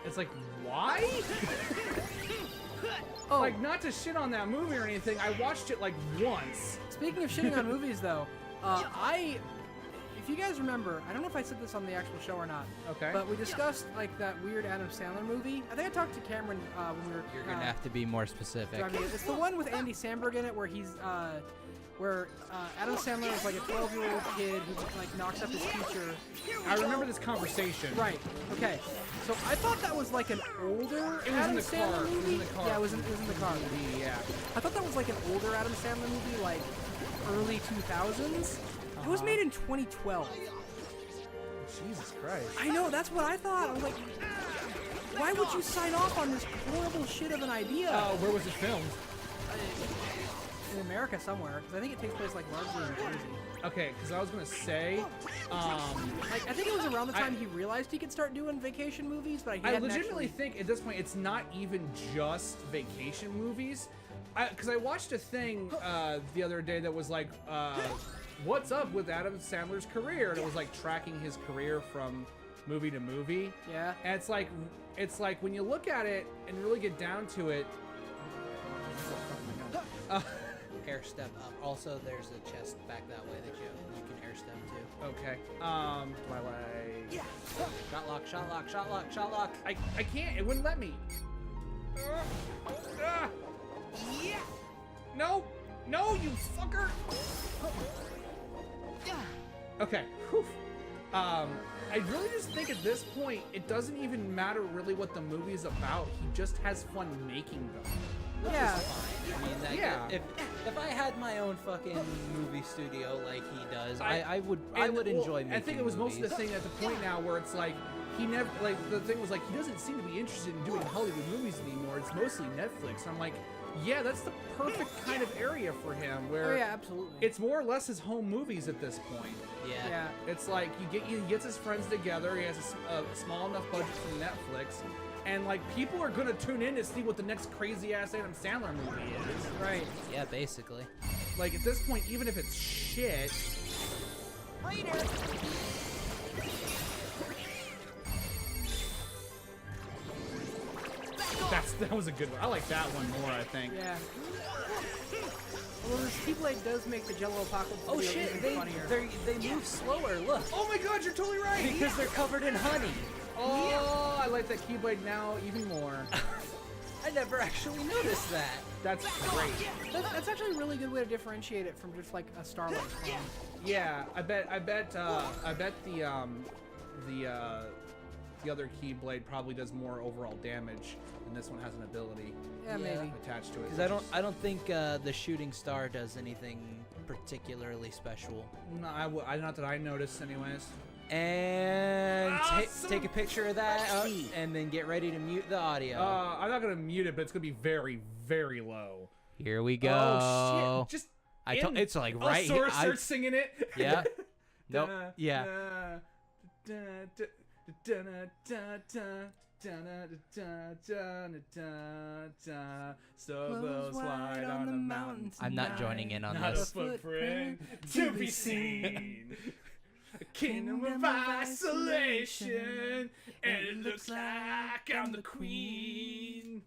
It's like, why? Oh. Like, not to shit on that movie or anything, I watched it like once. Speaking of shitting on movies, though, if you guys remember, I don't know if I said this on the actual show or not. Okay. But we discussed like that weird Adam Sandler movie. I think I talked to Cameron when we were. You're gonna have to be more specific. It's the one with Andy Samberg in it, where he's where Adam Sandler is like a 12-year-old kid who like knocks up his teacher. I remember this conversation. Right. Okay. So I thought that was like an older Adam Sandler movie. It was in the car. Yeah, it was in the car. Yeah. I thought that was like an older Adam Sandler movie, like early 2000s. It was made in 2012. Jesus Christ. I know, that's what I thought. I was like, why would you sign off on this horrible shit of an idea? Where was it filmed? In America somewhere, because I think it takes place like largely in Jersey. Okay, because I was gonna say, I think it was around the time he realized he could start doing vacation movies, but I legitimately think at this point it's not even just vacation movies. Because I watched a thing the other day that was like, what's up with Adam Sandler's career? And it was like tracking his career from movie to movie. Yeah. And it's like when you look at it and really get down to it. Air step up. Also, there's a chest back that way that you can air step to. Okay. Do I like? Yeah. Shot lock. Shot lock. Shot lock. Shot lock. I can't. It wouldn't let me. Yeah. No, you fucker. Okay. Whew. I really just think at this point it doesn't even matter really what the movie is about. He just has fun making them. Yeah. Fine. I mean, Yeah. If I had my own fucking movie studio like he does, I would enjoy making I think it was movies. most of the thing at the point now where it's like he never the thing was like he doesn't seem to be interested in doing Hollywood movies anymore. It's mostly Netflix. And I'm like, yeah, that's the perfect kind of area for him where Oh yeah, absolutely. it's more or less his home movies at this point. Yeah. It's like he gets his friends together. He has a small enough budget from Netflix, and like people are gonna tune in to see what the next crazy ass Adam Sandler movie is. Right. Yeah, basically. Like at this point, even if it's shit. That was a good one. I like that one more, I think. Yeah. Although this Keyblade does make the Jello Apocalypse Oh video shit, even funnier. they move slower, look. Oh my god, you're totally right! Because they're covered in honey. Oh, I like that Keyblade now even more. I never actually noticed that. That's great. That's actually a really good way to differentiate it from just like a Starlight clone. Yeah, I bet the other Keyblade probably does more overall damage, and this one has an ability Maybe attached to it. Because I don't think the shooting star does anything particularly special. No, not that I noticed, anyways. And Awesome. take a picture of that, and then get ready to mute the audio. I'm not gonna mute it, but it's gonna be very, very low. Here we go. Oh shit! Just it's like right here. Sora starts singing it. Yeah. Nope. Yeah. Stubbles wide on the mountain. I'm not joining in on Not this. a footprint to be seen. A kingdom of isolation, and it looks like I'm the queen.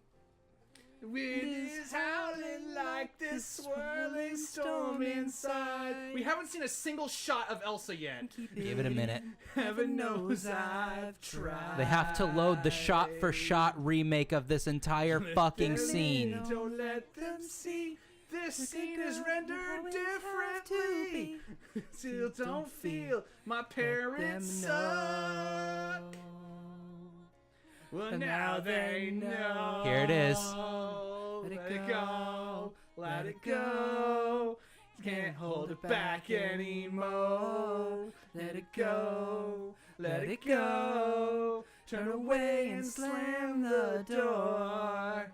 The wind is howling like this swirling storm inside. We haven't seen a single shot of Elsa yet. Give it a minute. Heaven knows I've tried. They have to load the shot-for-shot remake of this entire fucking scene. Don't let them see. This scene is rendered differently. Still don't feel my parents suck. Well, now they know. Here it is. Let it go. Let it go. Can't hold it back anymore. Let it go. Let it go. Turn away and slam the door.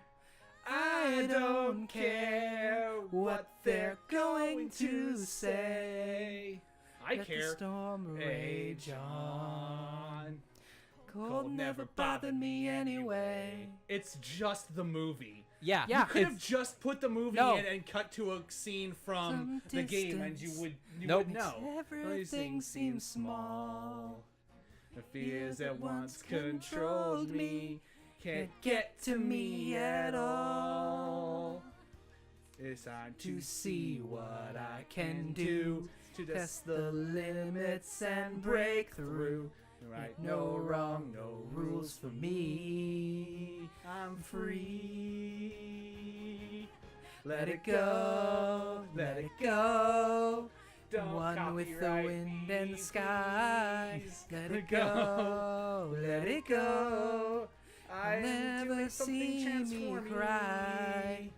I don't care what they're going to say. I care. Let the storm rage on. Cold never bothered me anyway. It's just the movie. Yeah. You could have just put the movie No. in and cut to a scene from the game, and you would Nope. know. Everything seems small. The fears that once controlled me can't get to me at all. It's time to see what I can do to test the limits and break through. Right, no wrong, no rules for me. I'm free. Let it go, let it go. Don't One with the copyright wind me, and the skies. please. Let it go, let it go. I am Never doing something see me transforming. cry.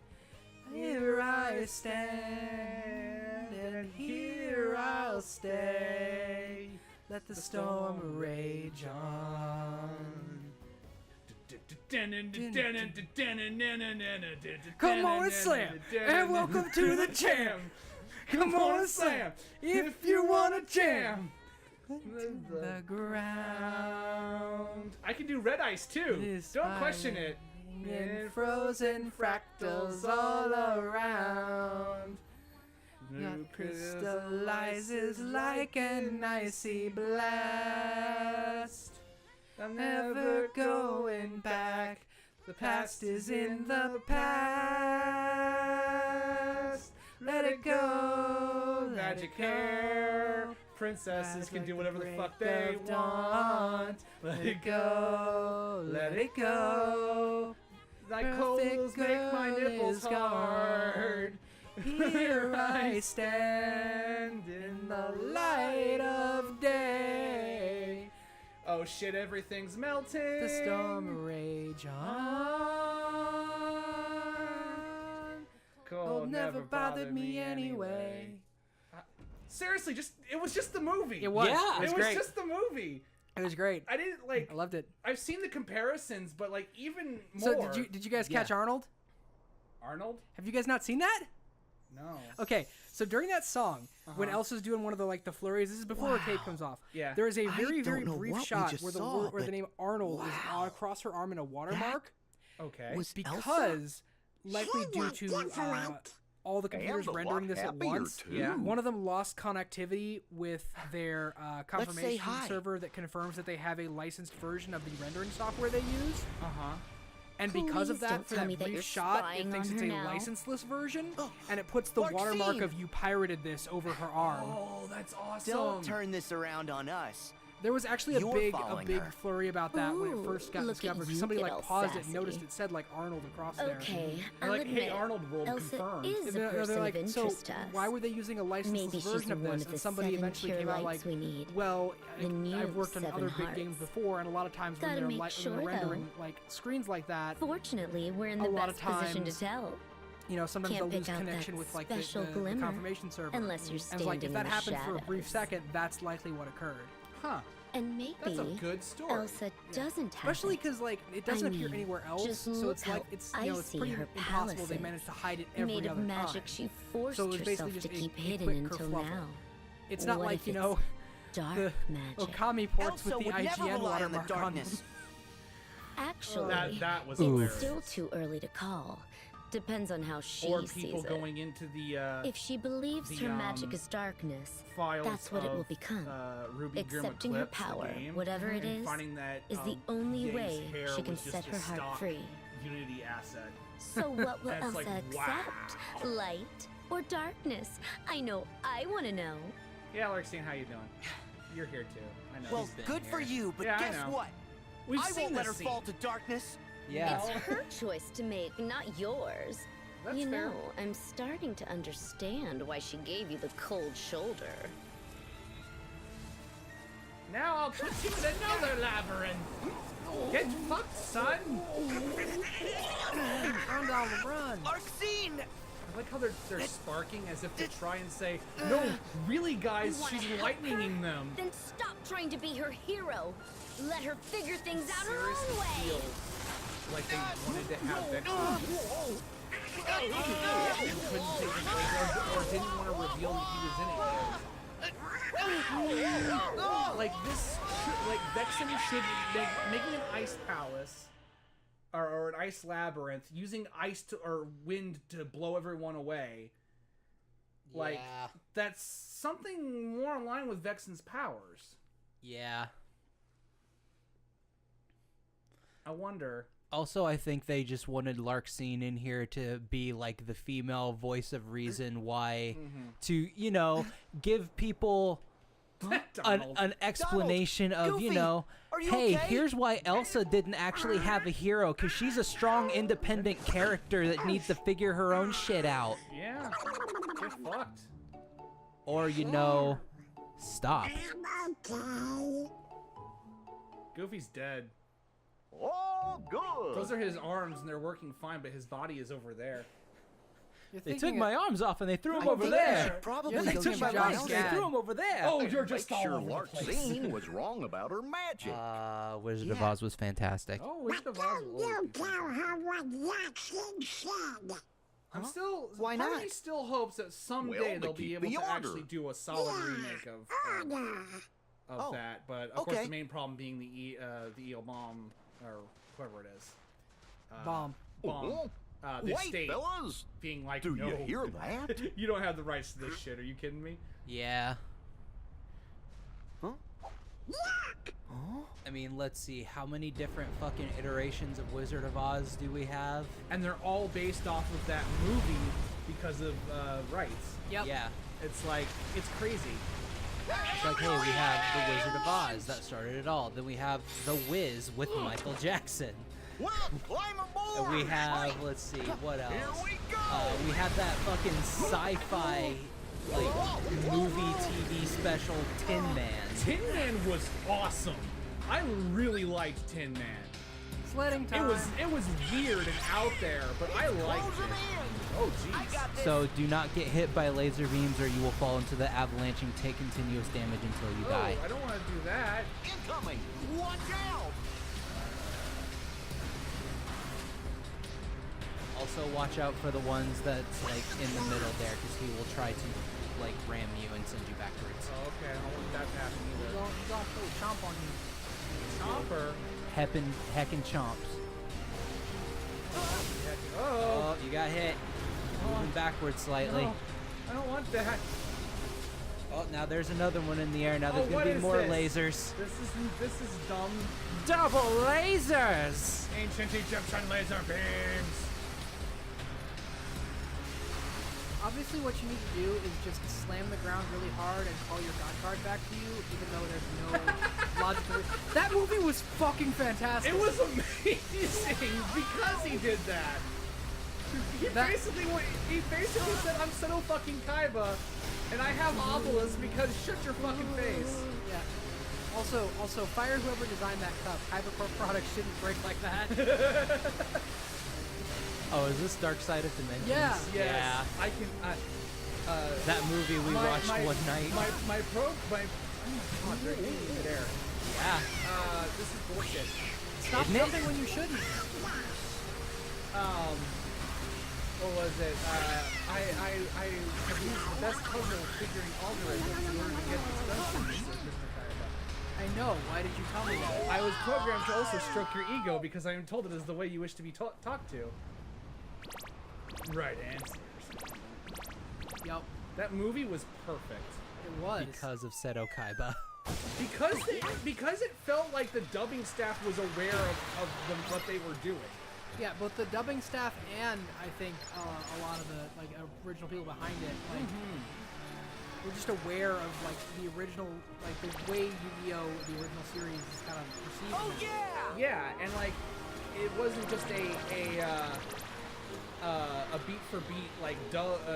Here I stand, and here I'll stay. Let the storm rage on. Come on and slam, and welcome to the jam. Come on and slam, if you wanna jam. The ground. I can do red ice too. is Don't question it. in frozen fractals all around. It crystallizes like an icy blast. I'm never going back. The past is in the past. Let it go, magic hair. Princesses can do whatever the fuck they want. Let it go, let it go. Like coals make my nipples hard. Here I stand in the light of day. Oh shit, everything's melting. The storm rage on. Cold never bothered me anyway. Seriously, it was just the movie. It was. Yeah. It was It great. was just the movie. It was great. I didn't like. I loved it. I've seen the comparisons, but like even So more. did you guys catch Arnold? Arnold? Have you guys not seen that? No. Okay, so during that song, when Elsa's doing one of the flurries, this is before her cape comes off. Yeah. There is a very don't know brief what we shot just where the saw, where the but name Arnold is wow. across her arm in a watermark Okay. Was Elsa? because likely due to all the computers a lot rendering this at happier, once. too. Yeah. One of them lost connectivity with their confirmation hi. server that confirms that they have a licensed version of the rendering software they use. And because of Please that, don't for tell that me that brief you're shot, it spying thinks on it's her a now. licenseless version, and it puts the watermark Maxine! of "You pirated this" over her arm. Oh, that's awesome. Don't turn this around on us. There was actually a You're big following her. flurry about that when it Ooh, first got look at discovered. you Somebody get all paused it and sassy. noticed it said Arnold across there. Okay, They're I'll like, admit, hey, Arnold world Elsa confirmed. is a They're person like, of interest to so us. why were they using a licenseless Maybe she's version of one this? of And the somebody 7 eventually pure came out lights we need. well, The new I've worked on 7 other big hearts. games before, and a lot of times when Gotta they're, make when sure, they're rendering though. screens like that, Fortunately, we're in A the lot of best position to times- tell. sometimes Can't they'll lose pick out connection that with the special glimmer confirmation server. unless you're and if standing that in the happened for a brief shadows. second, that's likely what occurred. Huh. And maybe That's a good story. Elsa doesn't have Especially it. because it doesn't I appear mean, anywhere else, just so look it's like how it's icy it's pretty her impossible palace they is. managed to hide it every Made of other magic time. she forced So it was basically herself to just keep a hidden quick until kerfluffle. now. It's not What like if it's dark the magic? Okami ports Elsa with the would never IGN rely on the watermark on them. darkness. Actually, That was it's hilarious. still too early to call. Depends on how she Or sees people it. going into the If she believes the, her magic is darkness, files that's what it will of, become. Ruby Grimm Accepting her Eclipse, the power, game, whatever it and is, finding that, is the only Ye's way hair she can was just set a her heart stock free. Unity asset. So what will And it's Elsa like, accept? wow. Light or darkness? I know I want to know. Yeah, Larkstein, how you doing? You're here too. I know. Well, been good for here. you, but Yeah, I guess know. what? We've I seen won't let her this fall scene. to darkness. Yeah. It's her choice to make, not yours. That's you fair. know, I'm starting to understand why she gave you the cold shoulder. Now I'll put you in another labyrinth. Get fucked, son. Run down the run. Larkstein! I like how they're sparking as if to try and say, no, really, guys, You wanna she's help lightninging her? them. Then stop trying to be her hero. Let her figure things out her Seriously own way. feels like they wanted to have Vexen and couldn't take him or didn't want to reveal that he was in it. Like this, like Vexen should making an ice palace or an ice labyrinth using ice or wind to blow everyone away. Like Yeah. that's something more in line with Vexen's powers. Yeah. I wonder Also, I think they just wanted Larkseen in here to be like the female voice of reason why to, you know, give people an explanation of, Goofy, you know, are you hey, okay? here's why Elsa didn't actually have a hero, because she's a strong, independent character that needs to figure her own shit out. Yeah. Get fucked. Or, you know, stop. Goofy's dead. Oh, good. Those are his arms, and they're working fine, but his body is over there. They took my arms off and they threw them over think there. Probably You're They thinking took my of arms Josh and they Gad. threw them over there. Oh, you're just Make all sure over the place. Larkseen was wrong about her magic. Wizard of Yeah. Oz was fantastic. Oh, Wizard of Oz. You tell her what Jackson said. I'm still. Why part of not? me still hopes that someday Well, to they'll be keep able the to order. actually do a solid remake of Oh, that. But of course, okay. the main problem being the eel bomb or whoever it is. Bomb. Oh, The wait, state fellas. being like, Do no, you hear that? you don't have the rights to this shit. Are you kidding me? Yeah. Huh? I mean, let's see. How many different fucking iterations of Wizard of Oz do we have? And they're all based off of that movie because of rights. Yep. Yeah. It's like, it's crazy. It's like, hey, we have the Wizard of Oz. That started it all. Then we have The Wiz with Michael Jackson. Well, climb aboard. And we have, let's see, what else? Here we go. We have that fucking sci-fi, like, movie TV special Tin Man. Tin Man was awesome. I really liked Tin Man. Sledding time. It was weird and out there, but I liked Closing it. in. Oh jeez. So do not get hit by laser beams or you will fall into the avalanche and take continuous damage until you die. Oh, I don't want to do that. Incoming. Watch out. Also watch out for the ones that's like in the middle there, because he will try to like ram you and send you backwards. Oh, okay, I don't want that to happen He's either. gonna fully chomp on you. Chomper. Heckin' chomps. Oh, Oh, you got hit. Moving backwards slightly. no, I don't want that. Oh, now there's another one in the air. Now there's Oh, gonna what be is more this? lasers. This is dumb. Double lasers! Ancient Egyptian laser beams. Obviously, what you need to do is just slam the ground really hard and call your god card back to you, even though there's no logical. That movie was fucking fantastic. It was amazing because he did that. He basically said, "I'm Seto fucking Kaiba, and I have Obelisk because shut your fucking face." Yeah. Also, fire whoever designed that cup. Hypercore products shouldn't break like that. Oh, is this Dark Side of Dimensions? Yeah. Yes, Yeah. I can. That movie we watched one night. My oh, Drake, you need midair. Yeah. This is bullshit. Stop Isn't it? jumping when you shouldn't. What was it? I used the best puzzle figuring algorithms in order to get this done for me, says Mr. Kaiba. I know. Why did you tell me that? I was programmed to also stroke your ego because I am told it is the way you wish to be talked to. Right answers. Yup. That movie was perfect. It was. Because of Seto Kaiba. Because it felt like the dubbing staff was aware of what they were doing. Yeah, both the dubbing staff and I think a lot of the like original people behind it, like, we're just aware of like the original, like the way Yu-Gi-Oh! The original series is kind of perceived. Oh now. yeah! Yeah, and like it wasn't just a beat for beat like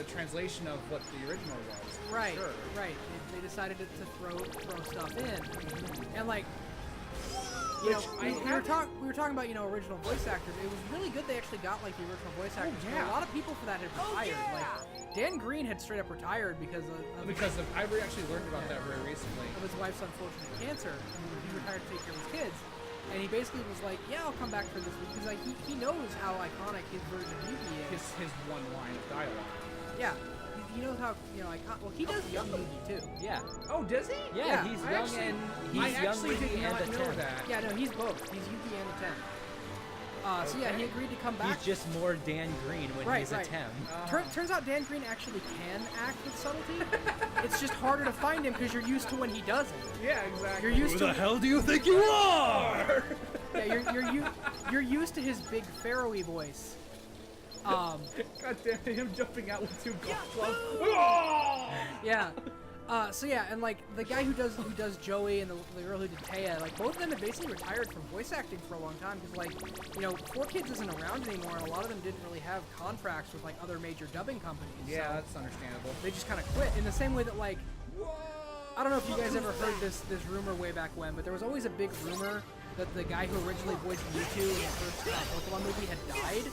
translation of what the original was. for Right, sure. right. They decided to throw stuff in, and like, you know, we were talking about, you know, original voice actors. It was really good they actually got like the original voice actors. But yeah. a lot of people for that had retired. Like Dan Green had straight up retired because of I actually learned about that very recently. of his wife's unfortunate cancer. He retired to take care of his kids, and he basically was like, "Yeah, I'll come back for this," because like he knows how iconic his version of Yugi is. His one line of dialogue. Yeah, he knows how, you know, well, he does young Yugi too. Yeah. Oh, does he? Yeah, Yeah, he's I young actually- and I he's young actually did Yugi not and a know 10. that. Yeah, no, he's both. He's Yugi and a 10. So yeah, he agreed to come back. He's just more Dan Green when Right, he's right. a 10. Turns out Dan Green actually can act with subtlety. It's just harder to find him because you're used to when he doesn't. Yeah, exactly. You're used to hell do you think you are? yeah, you're used to his big Pharaoh-y voice. God damn it, him jumping out with 2 golf clubs. Yeah. So yeah, and like the guy who does Joey and the girl who did Taya, like both of them had basically retired from voice acting for a long time because like, you know, 4Kids isn't around anymore, and a lot of them didn't really have contracts with like other major dubbing companies. Yeah, so that's understandable. they just kind of quit in the same way that like, I don't know if you guys ever heard this rumor way back when, but there was always a big rumor that the guy who originally voiced Mewtwo in the first Pokemon movie had died.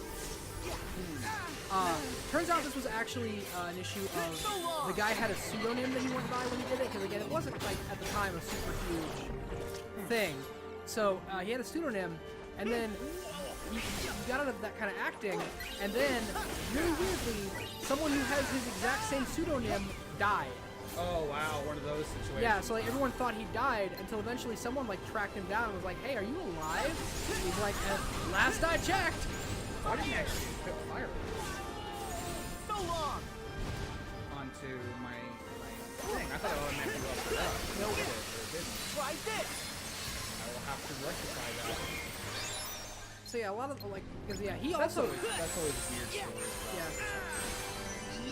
Turns out this was actually an issue of the guy had a pseudonym that he went by when he did it, because again, it wasn't like at the time a super huge thing. So he had a pseudonym, and then he got out of that kind of acting, and then really weirdly, someone who has his exact same pseudonym died. Oh wow, one of those situations. Yeah, so like everyone thought he died until eventually someone like tracked him down and was like, "Hey, are you alive?" He's like, "Last I checked." Why didn't you actually put fire So long. onto my thing? I thought it automatically go up. No, it didn't. Try this. I will have to rectify that. So yeah, a lot of like, because yeah, he That's also always a weird story. yeah.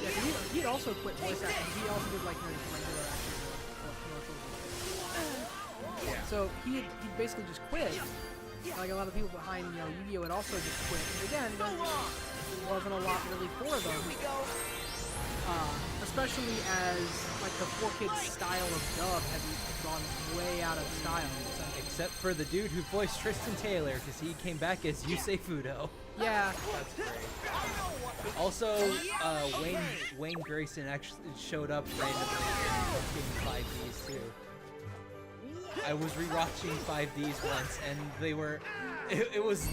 Yeah, 'cause he'd also quit voice acting. He also did like regular acting, commercials. Yeah. So he basically just quit. Like a lot of people behind, you know, Yu-Gi-Oh! Had also just quit. And again, there wasn't a lot really for them. Especially as like the 4Kids style of dub had gone way out of style. So, Except for the dude who voiced Tristan Taylor, because he came back as Yusei Fudo. yeah, That's great. Also, Wayne Grayson actually showed up randomly in 5Ds too. I was rewatching 5Ds once, and they were, it was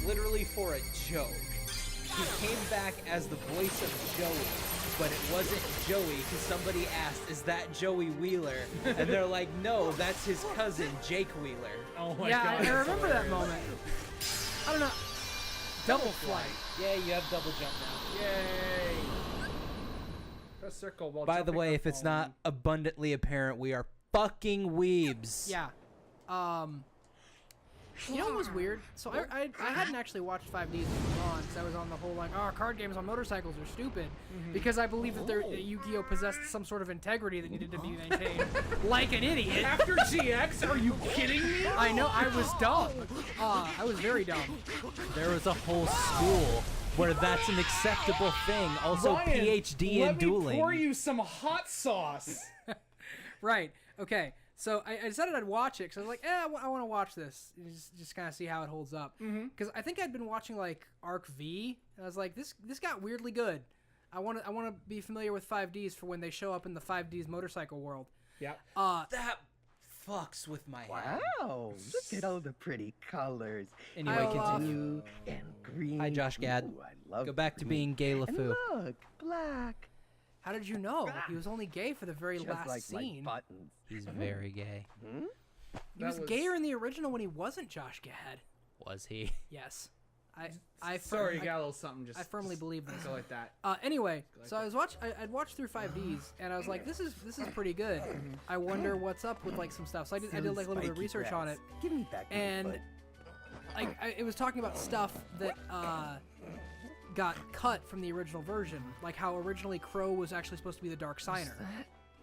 literally for a joke. He came back as the voice of Joey, but it wasn't Joey, because somebody asked, "Is that Joey Wheeler?" And they're like, "No, that's his cousin, Jake Wheeler." Oh my yeah, god. I remember that moment. I don't know. Double flight. Yeah, you have double jump now. Yay. Press circle while By the jumping way, up if it's on- not abundantly apparent, we are fucking weebs. Yeah. You know what was weird? So I hadn't actually watched 5Ds when it was on, because I was on the whole like, oh, card games on motorcycles are stupid, because I believe that that Yu-Gi-Oh! Possessed some sort of integrity that needed to be maintained. Like an idiot. After GX? Are you kidding me? I know, I was dumb. I was very dumb. There was a whole school where that's an acceptable thing. Also, Ryan, PhD in let me dueling. pour you some hot sauce. Right. Okay. So I decided I'd watch it because I was like, I want to watch this, just kind of see how it holds up. Because I think I'd been watching like Arc V, and I was like, this got weirdly good. I want to be familiar with 5Ds for when they show up in the 5Ds motorcycle world. Yeah. That fucks with my head. Wow, look at all the pretty colors. Anyway, I love- continue. Blue and green. Hi, Josh Gad. Ooh, I love Go back to green. being gay And LeFou. look, black. How did you know? He was only gay for the very Just last like scene. my buttons. He's very gay. He was That was- gayer in the original when he wasn't Josh Gad. Was he? Yes. I Sorry, you I- got a little something. Just I firmly believe this. go like that. Anyway, so I'd watched through 5Ds, and I was like, this is pretty good. I wonder what's up with like some stuff. So I did like a little bit of Spiky research on it, grass. Give me back my and foot. it was talking about stuff that got cut from the original version, like how originally Crow was actually supposed to be the Dark Signer.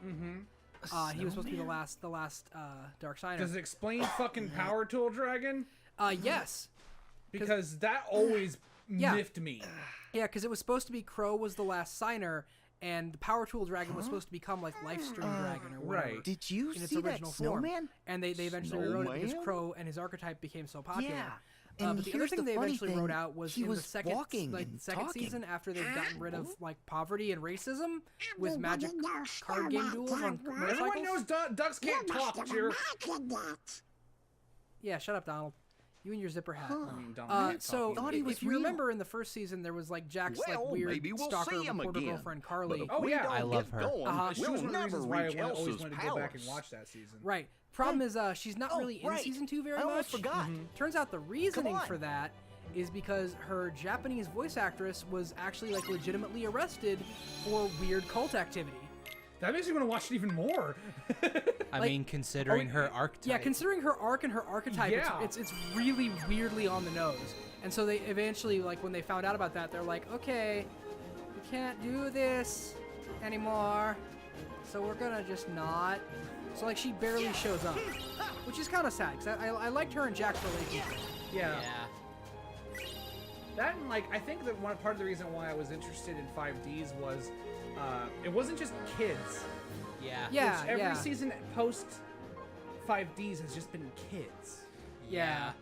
He was supposed to be the last Dark Signer. Does it explain fucking Power Tool Dragon? Yes. Because that always Yeah. miffed me. Yeah, because it was supposed to be Crow was the last signer, and the Power Tool Dragon was supposed to become like Lifestream Dragon or whatever. Right. Did you In its see that original form. snowman? And they eventually rewrote it because Snowman? Crow and his archetype became so popular. Yeah. But And the other here's thing the they funny eventually thing, wrote out was he in was the second, walking like, and second talking. season after they've gotten rid of like poverty and racism with magic card game duels on Everyone motorcycles. knows ducks can't talk, jerk. Yeah, shut up, Donald. You and your zipper hat. I mean, don't can't So talk Thought he was if you real. remember in the first season, there was like Jack's like Well, weird maybe we'll stalker see him reporter again. girlfriend Carly. Oh, We yeah. don't I love get her. Uh-huh. She We'll was one of the never reasons why I reach always Elsa's wanted to go back and palace. watch that season. Right. Problem is, she's not Oh, really in right. season 2 very I almost much. forgot. Turns out the reasoning on. for that is because her Japanese voice actress was actually like legitimately arrested for weird cult activity. That makes me want to watch it even more. I Like- mean, considering her archetype. Yeah, considering her arc and her archetype, Yeah. it's really weirdly on the nose. And so they eventually, like, when they found out about that, they're like, okay, we can't do this anymore, so we're gonna just not. So, like, she barely shows up, which is kind of sad, because I liked her and Jack's relationship. Yeah. Yeah. That and like I think that one part of the reason why I was interested in 5Ds was it wasn't just kids. Yeah. Yeah, Every yeah. season post 5Ds has just been kids. Yeah.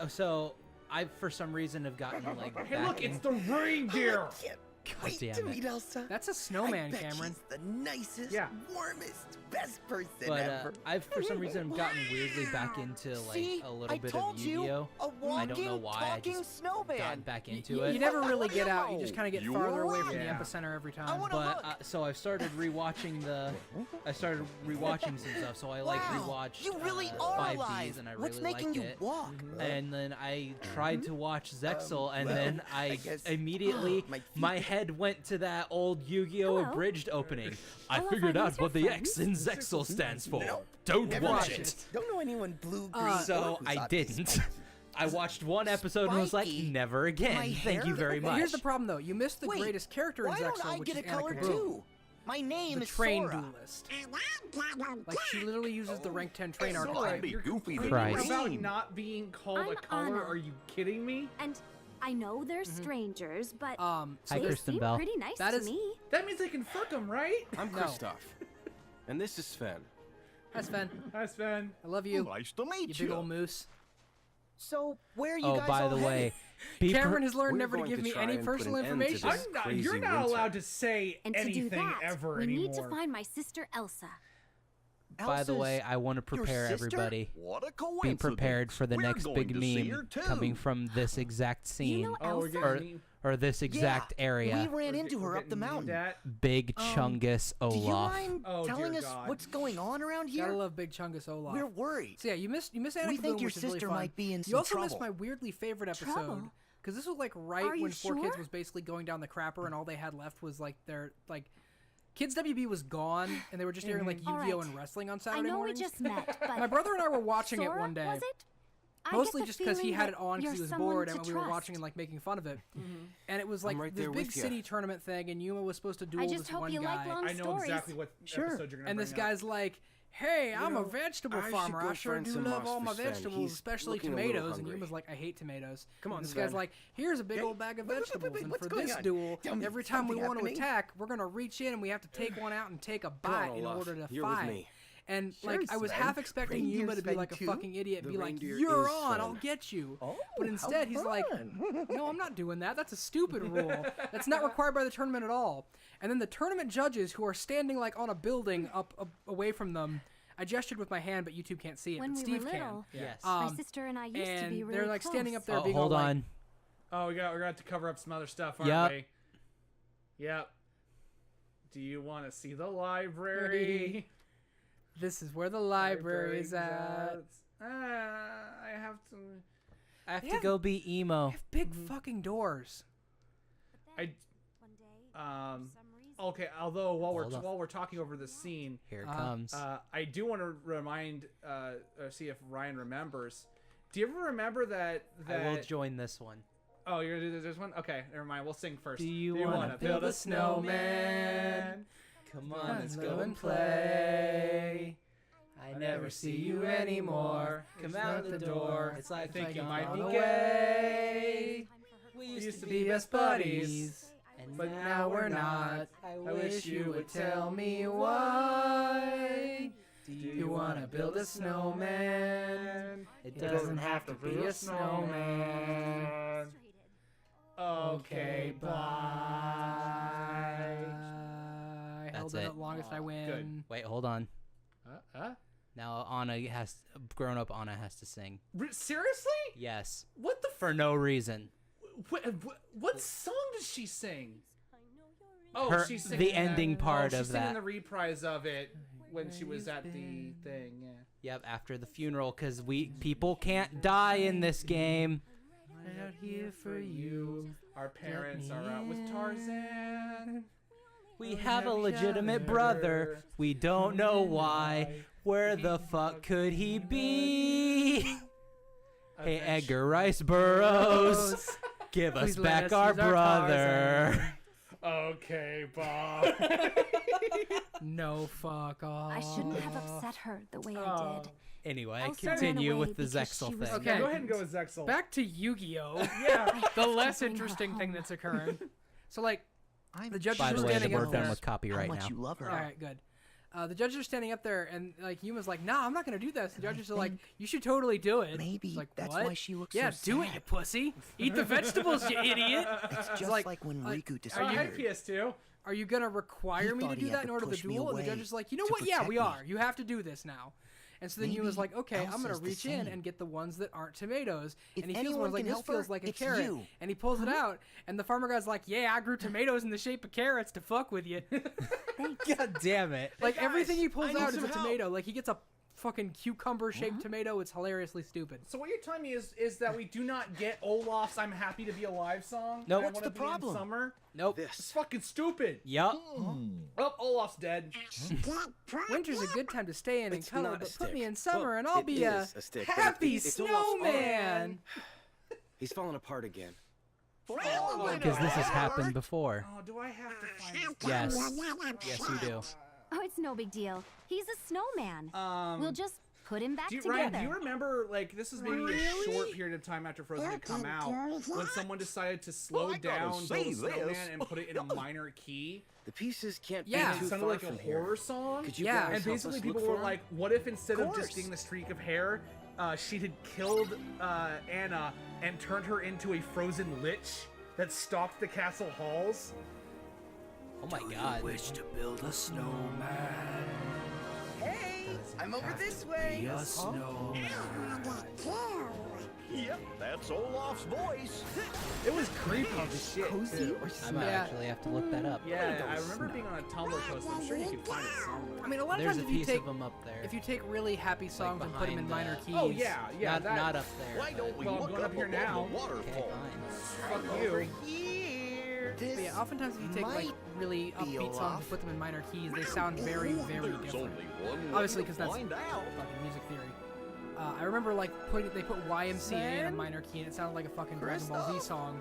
So I for some reason have gotten like. Hey, back look, in- it's the reindeer. Can't God wait damn to it. meet Elsa. That's a snowman, I bet Cameron. She's the nicest, Yeah. warmest, best person But ever. I've for some reason gotten weirdly back into like See, a little I bit told of you, Yu-Gi-Oh. a I walking, don't know why I talking just snowman. got back into You it. never really get out. You just kind of get You're farther away from the right. epicenter every I time. wanna But look. so I've started rewatching some stuff. So I like Wow, rewatched you really are 5Ds alive. and I really What's making liked you it. walk? And then I tried to watch Zexal, and well, then I I guess- immediately My feet- my head went to that old Yu-Gi-Oh! Hello. Abridged opening. I Hello, figured Finding out what the Your X Friends. in Zexal stands for. Nope. Don't Never watch watched it. Don't know anyone blue, green, So or I Kusatsu didn't. spicy. I watched one episode and was like, Spiky. never again. My Thank you hair? very But much. here's the problem, though. You missed the Wait, greatest character in Why don't Zexal, I which get is a color Annika Boom, too? My name the is train Sora. duelist. And I'm gonna Like, she literally uses the rank 10 train Sora, archetype. you're goofy complaining Christ. about not being called a I'm color? Anna. Are you kidding me? And I know they're strangers, but So Hi, they Kristen seem Bell. pretty nice That to is- me. That means they can fuck them, right? I'm No. Kristoff. And this is Sven. Hi, Sven. Hi, Sven. I love you, Nice to you meet big you. old moose. So where are you Oh, guys by all the way, headed? be Cameron has learned We're never to going give to me try any and put personal an end to information. this. You're crazy not winter. allowed to say And to do anything that, ever we anymore. need to find my sister Elsa. By the way, I want to your prepare sister? everybody. What a Be coincidence. prepared for the We're next going big to see meme her too. coming from this exact scene know Oh, we're Elsa? or, getting or this exact Yeah, area. We ran into her up the mountain. Big Chungus Do you Olaf. mind Oh, telling dear us God. what's going on around Gotta here? love Big Chungus Olaf. We're worried. So yeah, you missed Annika We think Boom, your which is really sister fun. might be in You some also missed trouble. my weirdly favorite episode Trouble? because this was like right Are you when 4 Kids sure? was basically going down the crapper, and all they had left was like their like Kids WB was gone, and they were just airing like All Yu-Gi-Oh right. and wrestling on I Saturday know mornings. we just met, but My brother and I were watching it Sora, one day. was it? I get Mostly the just because he feeling had it that on because you're he was someone bored, to and we were watching trust. and like making fun of it. And it was like right this there big with ya. city tournament thing, and Yuma was supposed to duel I just this hope one you guy. like long I know stories. exactly what episode you're gonna And this bring up. guy's like, "Hey, I'm a know, vegetable I should farmer. go I sure find do some love moss all for my Sven. vegetables, He's especially looking a little tomatoes." And hungry. Yuma's like, "I hate tomatoes." Come on, and this guy's Sven. like, "Here's a big old bag of vegetables, and what's for going this on? duel, Tell me, every time we something want to happening? attack, we're gonna reach in and we have to take one out and take a on, bite in Olaf. order to You're with fight." me. And Sure, like I was Sven. half expecting Reindeer Yuma to be Sven like a too? fucking idiot and The be like, reindeer "You're is on, Sven. I'll get you." Oh, But how instead he's like, fun. "No, I'm not doing that. That's a stupid rule. That's not required by the tournament at all." And then the tournament judges, who are standing like on a building up away from them, I gestured with my hand, but YouTube can't see it. When but we Steve were can. little, Yes. my Um, sister and I used and to be really they're like close. standing up there Oh, being hold all on. like, Oh, we're gonna have to cover up some other stuff, aren't Yep. we? Yep. Do you want to see the library? "This is where the library is at." I have to. I have They to have- go be emo. They have big fucking doors. I One day, um. for some reason, Okay. Although while Hold on. we're talking over this scene, Here it comes. I do want to remind, or see if Ryan remembers. Do you ever remember that? I will join this one. Oh, you're gonna do this one? Okay, never mind. We'll sing first. Do you wanna wanna build a snowman? Come Come on, let's on, go and and play. I never see you anymore. Come It's out not the door. It's I like think you gone might be away. gay. We We used to be best buddies, and but now we're not. I wish you would tell me why. Do you wanna build a snowman? It doesn't have to be a snowman. Okay, bye. I held That's it it. up longest I win. Good. Wait, hold on. Huh? Now Anna has grown up. Anna has to sing. Seriously? Yes, What the? for no reason. What song does she sing? Oh, Her- she's the singing ending that, part she's of singing that. the reprise of it when she was at the thing. Yeah. Yep, after the funeral, because people can't die in this game. Out here for you. Our parents are out with Tarzan. We have a legitimate brother. We don't know why. Where the fuck could he be? Hey, Edgar Rice Burroughs, give us Please let back us our use our brother. Okay, Bob. No, fuck off. I shouldn't have upset her the way I Oh. did. Anyway, Elsa ran continue away with the because Zexel she was thing. Okay. Go ahead and go with Zexel. Back to Yu-Gi-Oh! Yeah. The less to bring her interesting thing home. that's occurring. So, like, I'm the judges By are the way, standing we're up done there. with how copyright much now. you love her. All right, good. The judges are standing up there, and like Yuma's like, "Nah, I'm not gonna do this." The judges are like, "You should totally do it." Maybe It's like, that's what? why she looks Yeah, so do it, sad. you pussy. Eat the vegetables, you idiot. It's just like, like when uh, Riku Oh, hey, disappeared. PS2. Are you gonna require He me to thought do he that had in to order to push me duel? And the away judge is like, you know to what? Yeah, protect we me. are. You have to do this now. And so then Yuma's Maybe like, okay, I'm gonna Elsa's the reach in same. and get the ones that aren't tomatoes. If And he feels anyone one's like, can this help feels her, like a it's carrot. you. And he pulls it out, and the farmer guy's like, yeah, I grew tomatoes in the shape of carrots to fuck with you. God damn it. Like everything he I pulls need out is some a help. tomato. Like he gets a fucking cucumber-shaped tomato. It's hilariously stupid. So what you're telling me is that we do not get Olaf's "I'm Happy to Be Alive" song? Nope. I What's Wanna the Be in problem? Summer? Nope. It's This. fucking stupid. Yup. Oh, Olaf's dead. Winter's a good time to stay in and It's cuddle, not a but put me stick. in summer Well, and I'll it be a is a stick, but happy it's Olaf's arm. snowman. He's falling apart again. Because this has happened before. Oh, do I have to find this? Yes. Yes, you do. Oh, it's no big deal. He's a snowman. We'll just put him back Do you, together. Ryan, do you remember, like, this is maybe a short period of time after Frozen had come out, when someone decided to slow down Little Snowman and put it in a minor key? The pieces can't Yeah. be It too sounded far like a from here. horror song. Could you Yeah. guys And help basically us people look were for like, him? what if instead of course. just getting the streak of hair, she had killed Anna and turned her into a frozen lich that stalked the castle halls? Oh my god. to build a snowman? Hey, I'm over this way. A snowman. Yep, that's Olaf's voice. It was creepy as shit, Cozy too. or I might Yeah. actually have to look that up. Yeah, I remember being on a Tumblr post. I'm sure you could find it somewhere. I mean, a lot of There's times a if you piece take of them up there. if you take really happy songs and put them in behind minor the- keys. Oh yeah, yeah. not, that, not up there. Why but- don't we Well, I'm look going up here above now. the Okay, waterfall? fine. Fuck Over you. here. But yeah, oftentimes if you take like might really be upbeat songs Olaf. and put them in minor keys, they sound very, very There's different. only one way Obviously, to 'cause that's find out. fucking music theory. I remember like they put YMCA in a minor key and it sounded like a fucking Dragon Ball Z song.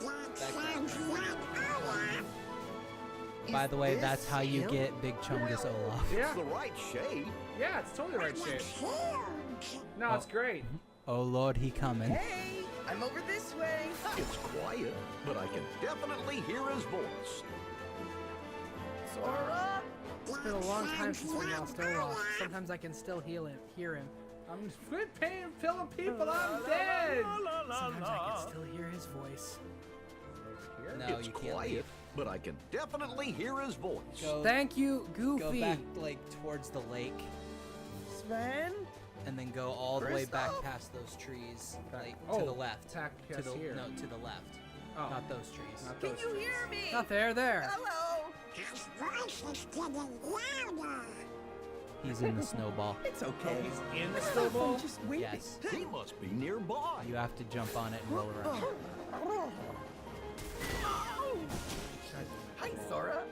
By the way, Is that's this how you him? get Big Chungus Olaf. It's Yeah. the right shade. Yeah, it's totally the right shit. No, it's great. Oh lord, he coming. Hey, I'm over this way. It's quiet, but I can definitely hear his voice. Sora. It's been a long time since we lost Olaf. Sometimes I can still hear him. I'm quit paying killing people. I'm dead. Sometimes I can still hear his voice. No, It's you can't quiet, leave. but I can definitely hear his voice. Go, Thank you, go Goofy. back like towards the lake, Sven. and then go all the way back Kristoff. past those trees, like Oh, to the left. attack To us the here. no, to the left. Oh. Not those trees. Not Can those you trees. hear me? Not there. Hello. His voice is getting louder. He's in the snowball. It's Oh, okay. he's in the snowball? I'm just waiting. Yes. He must be nearby. You have to jump on it and roll around. Hi, Sora.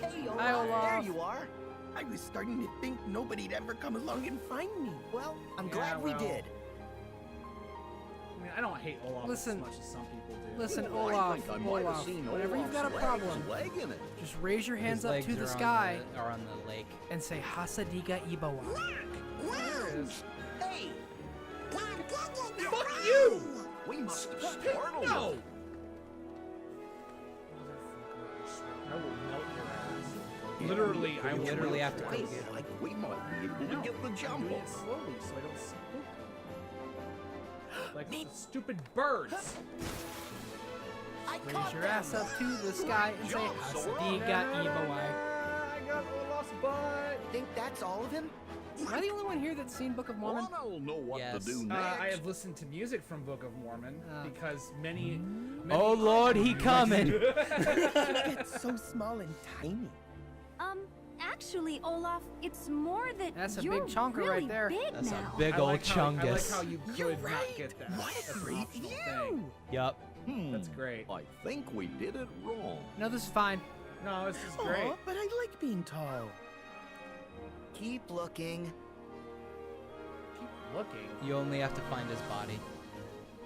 Hey, Olaf. Hi, Olaf. There you are. I was starting to think nobody'd ever come along and find me. Well, I'm Yeah, glad we well. did. I mean, I don't hate Olaf Listen. as much as some people do. Listen, Oh, I Olaf, think I might have Olaf, seen whenever you've got a Olaf's problem, leg in it. just raise your hands His up legs to the are sky are on the lake. and say Hasadiga Ibawa. There it is. Hey, Fuck you! We must have startled No! him. I will melt your ass. Literally, I will Literally melt have to your cook ass. it. Like we might be able to No, get the I'm jump doing on. it slowly so I don't spook. Like the stupid birds. I Raise caught your them. ass up to the sky and say Hasadiga Ibawa. I got Olaf's butt. Think that's all of him? Am I the only one here that's seen Book of Mormon? I'll know what Yes. to do next. I have listened to music from Book of Mormon Oh. because many Oh lord, he coming. It's so small and tiny. Actually, Olaf, it's more that That's a you're big chonker really right there. big That's now. a big I old like how, I like chungus. how you could You're not right. get that. What That's a an great optional view. thing. Yup. That's great. I think we did it wrong. No, this is fine. No, this is great. Aw, but I like being tall. Keep looking. Keep looking. You only have to find his body.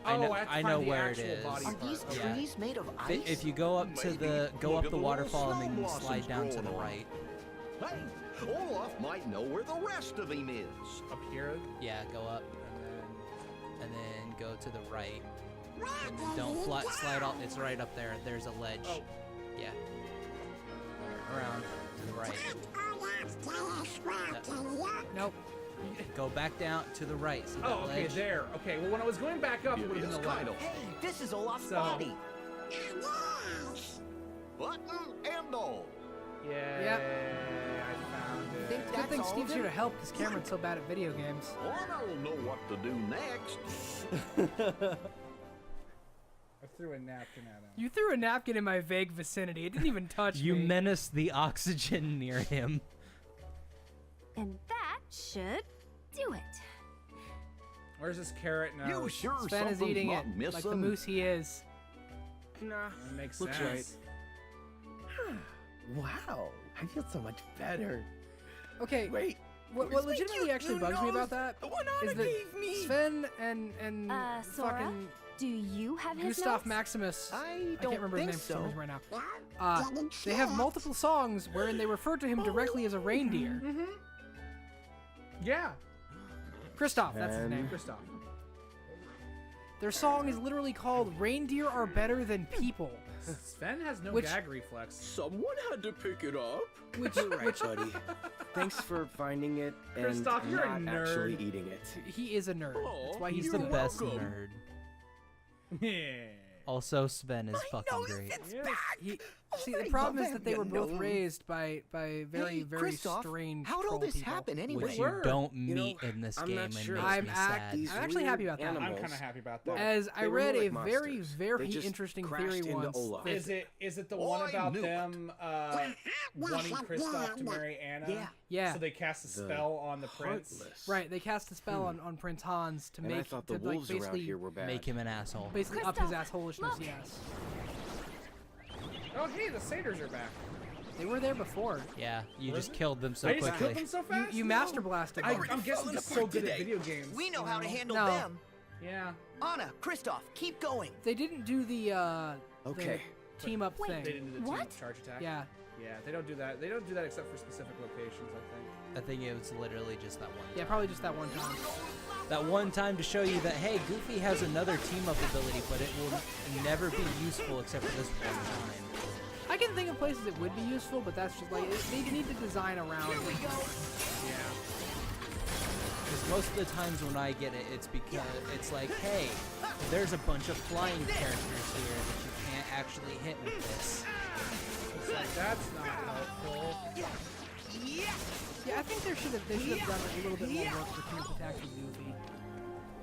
Oh, I know where it is. Are these Yeah. trees made of ice? If you go up to the Maybe. go Look up at the the waterfall and little then snow slide down to the blossoms right. Hey, Olaf might know where the rest of him is. Up here. Yeah, go up and then go to the right. And then don't slide off. It's right up there. There's a ledge. Oh. Yeah. Around to the right. Nope. Go back down to the right. See that Oh, okay, ledge? there. Okay, well, when I was going back up, it would have been the left. Hey, this is Olaf's So- body. Button and all. Yeah. I found it. Good That's thing all Steve's of here it? to help because Cameron's so bad at video games. I'll know what to do next. I threw a napkin at him. You threw a napkin in my vague vicinity. It didn't even touch You me. menace the oxygen near him. And that should do it. Where's this carrot now? You sure Sven is something's eating not it missing? like the moose he is. Nah. That makes Looks sense. Wow, I feel so much better. Okay, Wait, what where's my legitimately cute actually new bugs me about nose? that The one is Anna that gave me. Sven and Sora? fucking Do you have his Gustav notes? Maximus. I can't don't remember think his name for some so. reason right now. They have multiple songs wherein they refer to him directly as a reindeer. Yeah. Christoph, that's his name. Christoph. Their song is literally called "Reindeer Are Better Than People," Sven has no Which- gag reflex. Someone had to pick it up. which You're right, buddy. Thanks for finding it and Christoph, you're a not actually nerd. eating it. he is a nerd. That's why He's he's the the best welcome. nerd. Yeah. Also, Sven is fucking great. He, Oh, see, the I problem love is that they were having both a nose. raised by very Hey, very Christoph, strange how'd all troll this people. happen anyway? Which you were. don't You know, meet in this I'm game not and sure. makes I'm me act- sad. These I'm actually happy weird about that. I'm animals, kind of happy about that. As I They were read more a like very monsters. very They just interesting crashed theory into once. Olaf. that- Is it the one I about knew it. them wanting Kristoff to marry Anna? Yeah. Yeah. So they cast a spell on the prince. Heartless. Right, they cast a spell on Prince Hans to And make I thought the to, like, wolves around basically here were bad. Make him an asshole. basically up his Christoph, assholishness. look. Yes, Oh, hey, the satyrs are back. they were there before. Yeah, you What just is it? killed them so I just quickly. killed them so fast. You master blasted them. I'm guessing just so good at video games. We know how to handle No. them. Yeah. Anna, Christoph, keep going. They didn't do the Okay. team up Wait, thing. They didn't do the team What? up charge attack. Yeah, Yeah, they don't do that. They don't do that except for specific locations, I think. I think it was literally just that one. yeah, probably just that one time. That one time to show you that, hey, Goofy has another team-up ability, but it will never be useful except for this one time. I can think of places it would be useful, but that's just like they need to design around. Here we go. Yeah. Because most of the times when I get it, it's because it's like, hey, there's a bunch of flying characters here that you can't actually hit with this. It's like, that's not helpful. Yeah, I think they should have done a little bit more work for Team Attack with Goofy.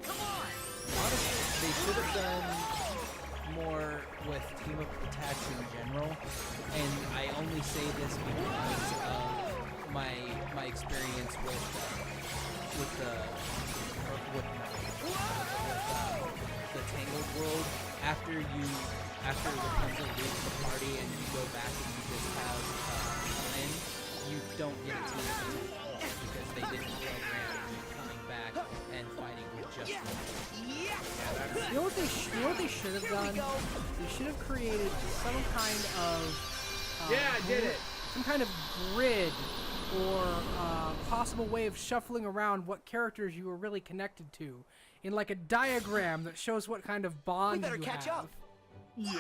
Honestly, they should have done more with Team Up Attacks in general, and I only say this because of my experience with the Tangled world. After Rapunzel leaves the party and you go back and you just have Flynn, you don't get a team attack because they didn't program you coming back and fighting with just one. You know what they should have done? They should have created some kind of Yeah, I did it. some kind of grid or possible way of shuffling around what characters you were really connected to in like a diagram that shows what kind of bond better you catch have. up. Yeah.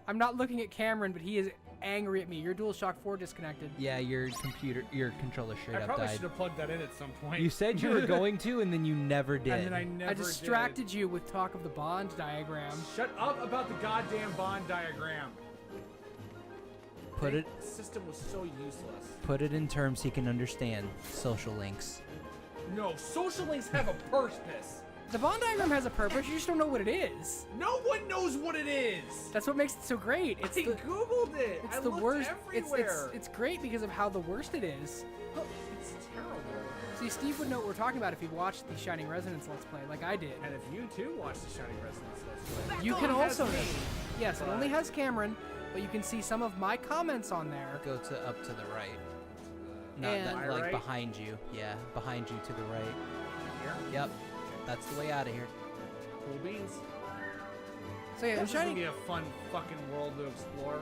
I'm not looking at Cameron, but he is angry at me. Your DualShock 4 disconnected. Yeah, your controller straight I up probably died. should have plugged that in at some point. You said you were going to, and then you never did. And then I never I distracted you with talk of the bond diagram. did. Shut up about the goddamn bond diagram. Put it The system was so useless. put it in terms he can understand. Social links. No, social links have a purpose. The bond diagram has a purpose. You just don't know what it is. No one knows what it is. That's what makes it so great. It's I the googled it. it's I the looked worst. everywhere. It's great because of how the worst it is. It's terrible. See, Steve would know what we're talking about if he watched the Shining Resonance Let's Play, like I did. And if you too watch the Shining Resonance Let's Play, You can it has also me. know. Yes, it only has Cameron, but you can see some of my comments on there. Go to up to the right. Not And- that, My like right? behind you. Yeah, behind you to the right. Here? Yep. That's the way out of here. Cool beans. So yeah, This is gonna Shining. be a fun fucking world to explore.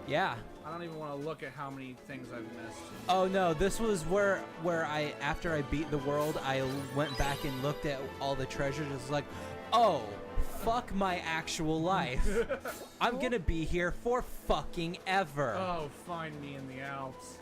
Yeah. I don't even want to look at how many things I've missed. Oh no, this was where I after I beat the world, I went back and looked at all the treasures. It's like, oh, fuck my actual life. I'm gonna be here for fucking ever. Oh, find me in the Alps.